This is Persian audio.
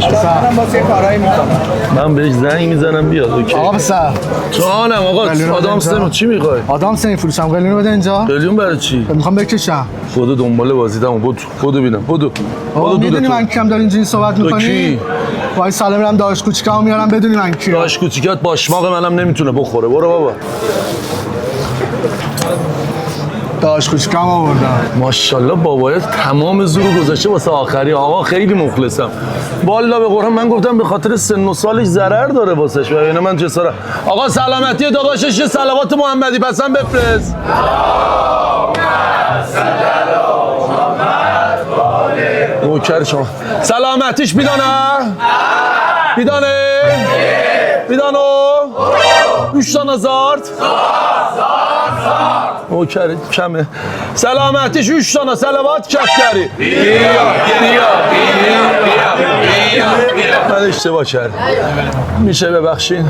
منم واسه کارایی میکنم. من بهش زنگ میزنم بیاد. اوکی آقا پسر جانم آقا آدم سنو چی میخوای؟ آدم سن فروشم قلیونو بده اینجا. قلیون برای چی؟ میخوام بکشم. خودو دنبال بازیدم بدو ببینم بدو. آقا میدونی من کیم داری اینجوری صحبت میکنی؟ کی؟ وای سلام میرم داش کوچیکمو میارم بدونی من کیم. داش کوچیکات باشماق منم نمیتونه بخوره. برو بابا. داش کوچیکم آوردم. ماشاءالله بابایت تمام زورو گذاشته واسه آخری. آقا خیلی مخلصم. والا به قرآن من گفتم به خاطر سن و سالش ضرر داره واسش. ببین من جسارت. آقا سلامتی داداشش یه صلوات محمدی پسند بفرست. نوکر شما سلامتیش بیدانه؟ بیدانه؟ بیدانو؟ 3 نوکر کمه سلامتیش 3 سلوات کفتری بیا من اشتباه کردم میشه ببخشین